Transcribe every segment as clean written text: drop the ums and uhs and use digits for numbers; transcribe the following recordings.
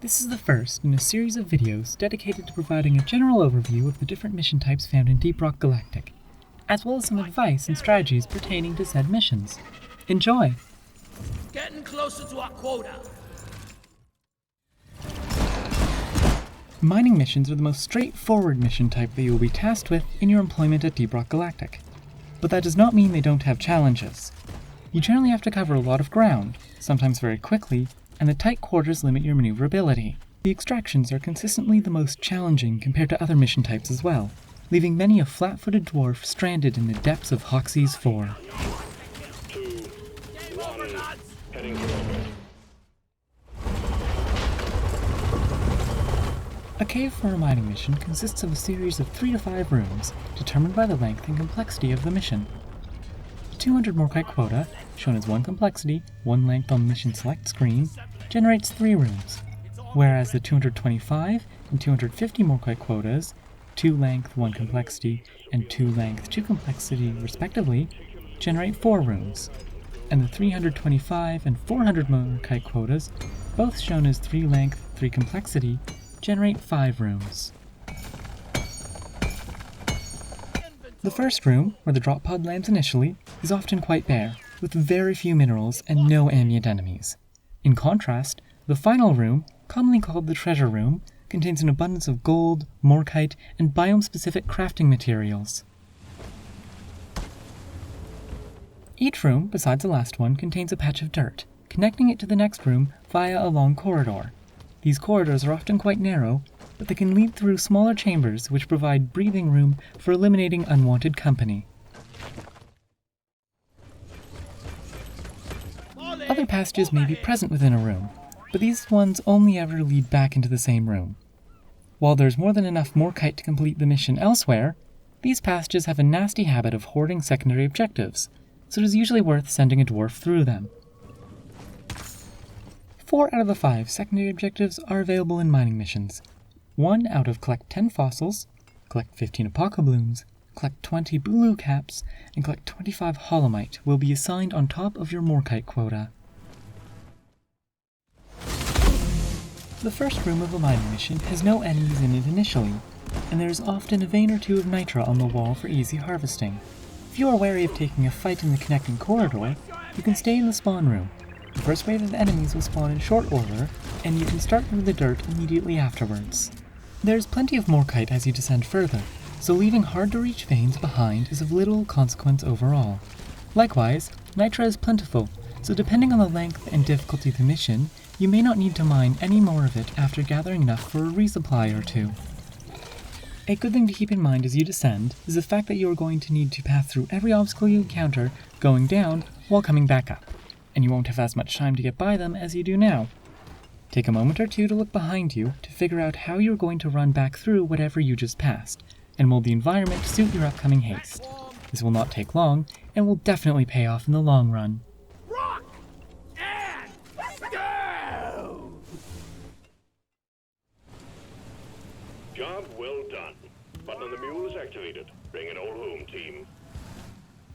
This is the first in a series of videos dedicated to providing a general overview of the different mission types found in Deep Rock Galactic, as well as some advice and strategies pertaining to said missions. Enjoy! Getting closer to our quota. Mining missions are the most straightforward mission type that you will be tasked with in your employment at Deep Rock Galactic. But that does not mean they don't have challenges. You generally have to cover a lot of ground, sometimes very quickly, and the tight quarters limit your maneuverability. The extractions are consistently the most challenging compared to other mission types as well, leaving many a flat-footed dwarf stranded in the depths of Hoxie's 4. 2, 1, heading forward. A cave for a mining mission consists of a series of 3 to 5 rooms, determined by the length and complexity of the mission. The 200 morkite quota, shown as 1 complexity, 1 length on the mission select screen, generates 3 rooms, whereas the 225 and 250 morkite quotas, 2 length, 1 complexity, and 2 length, 2 complexity respectively, generate 4 rooms, and the 325 and 400 morkite quotas, both shown as 3 length, 3 complexity, generate 5 rooms. The first room, where the drop pod lands initially, is often quite bare, with very few minerals and no ambient enemies. In contrast, the final room, commonly called the treasure room, contains an abundance of gold, morkite, and biome-specific crafting materials. Each room, besides the last one, contains a patch of dirt, connecting it to the next room via a long corridor. These corridors are often quite narrow, but they can lead through smaller chambers which provide breathing room for eliminating unwanted company. Other passages may be present within a room, but these ones only ever lead back into the same room. While there's more than enough morkite to complete the mission elsewhere, these passages have a nasty habit of hoarding secondary objectives, so it is usually worth sending a dwarf through them. 4 out of the 5 secondary objectives are available in mining missions. 1 out of collect 10 fossils, collect 15 apocablooms, collect 20 blue caps, and collect 25 holomite will be assigned on top of your morkite quota. The first room of a mining mission has no enemies in it initially, and there is often a vein or 2 of nitra on the wall for easy harvesting. If you are wary of taking a fight in the connecting corridor, you can stay in the spawn room. The first wave of enemies will spawn in short order, and you can start through the dirt immediately afterwards. There's plenty of morkite as you descend further, so leaving hard-to-reach veins behind is of little consequence overall. Likewise, nitra is plentiful, so depending on the length and difficulty of the mission, you may not need to mine any more of it after gathering enough for a resupply or 2. A good thing to keep in mind as you descend is the fact that you are going to need to pass through every obstacle you encounter going down while coming back up, and you won't have as much time to get by them as you do now. Take a moment or 2 to look behind you to figure out how you're going to run back through whatever you just passed, and mold the environment to suit your upcoming haste. This will not take long, and will definitely pay off in the long run. Rock and go! Job well done. Button on the mule is activated. Bring it all home, team.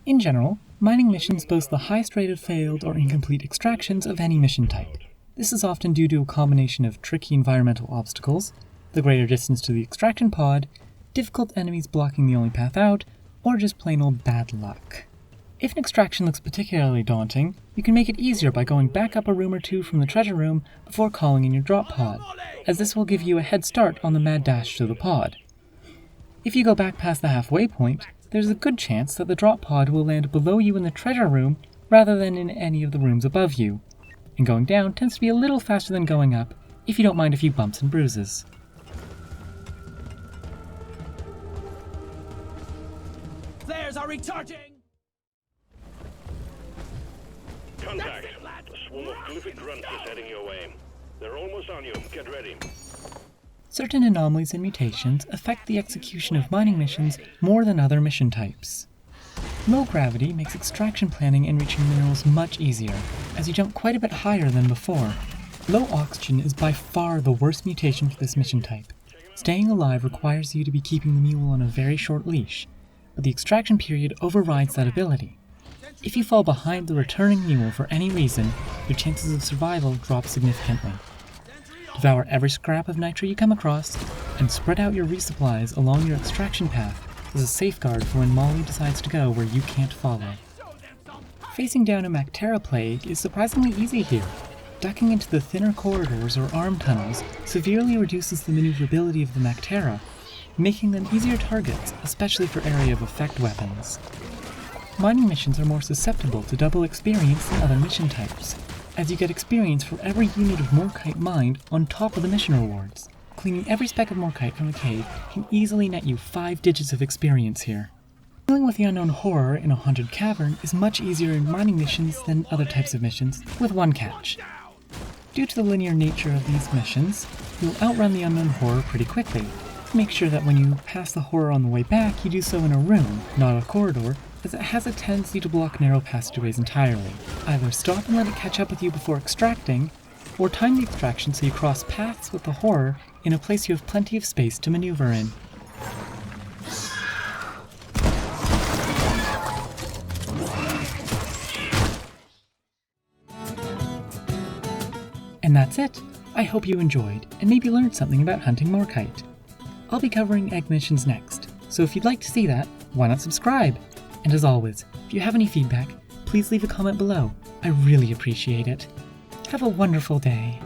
In general, mining missions boast the highest rate of failed or incomplete extractions of any mission type. This is often due to a combination of tricky environmental obstacles, the greater distance to the extraction pod, difficult enemies blocking the only path out, or just plain old bad luck. If an extraction looks particularly daunting, you can make it easier by going back up a room or 2 from the treasure room before calling in your drop pod, as this will give you a head start on the mad dash to the pod. If you go back past the halfway point, there's a good chance that the drop pod will land below you in the treasure room rather than in any of the rooms above you, and going down tends to be a little faster than going up if you don't mind a few bumps and bruises. Flares are recharging! Contact. A swarm of glyphic grunts is heading your way. They're almost on you. Get ready. Certain anomalies and mutations affect the execution of mining missions more than other mission types. Low gravity makes extraction planning and reaching minerals much easier, as you jump quite a bit higher than before. Low oxygen is by far the worst mutation for this mission type. Staying alive requires you to be keeping the mule on a very short leash, but the extraction period overrides that ability. If you fall behind the returning mule for any reason, your chances of survival drop significantly. Devour every scrap of nitra you come across, and spread out your resupplies along your extraction path as a safeguard for when Molly decides to go where you can't follow. Facing down a Mactera plague is surprisingly easy here. Ducking into the thinner corridors or arm tunnels severely reduces the maneuverability of the Mactera, making them easier targets, especially for area of effect weapons. Mining missions are more susceptible to double experience than other mission types, as you get experience for every unit of morkite mined on top of the mission rewards. Cleaning every speck of morkite from a cave can easily net you 5 digits of experience here. Dealing with the unknown horror in a haunted cavern is much easier in mining missions than other types of missions, with one catch. Due to the linear nature of these missions, you'll outrun the unknown horror pretty quickly. Make sure that when you pass the horror on the way back, you do so in a room, not a corridor, as it has a tendency to block narrow passageways entirely. Either stop and let it catch up with you before extracting, or time the extraction so you cross paths with the horror in a place you have plenty of space to maneuver in. And that's it! I hope you enjoyed, and maybe learned something about hunting morkite. I'll be covering egg missions next, so if you'd like to see that, why not subscribe? And as always, if you have any feedback, please leave a comment below. I really appreciate it. Have a wonderful day.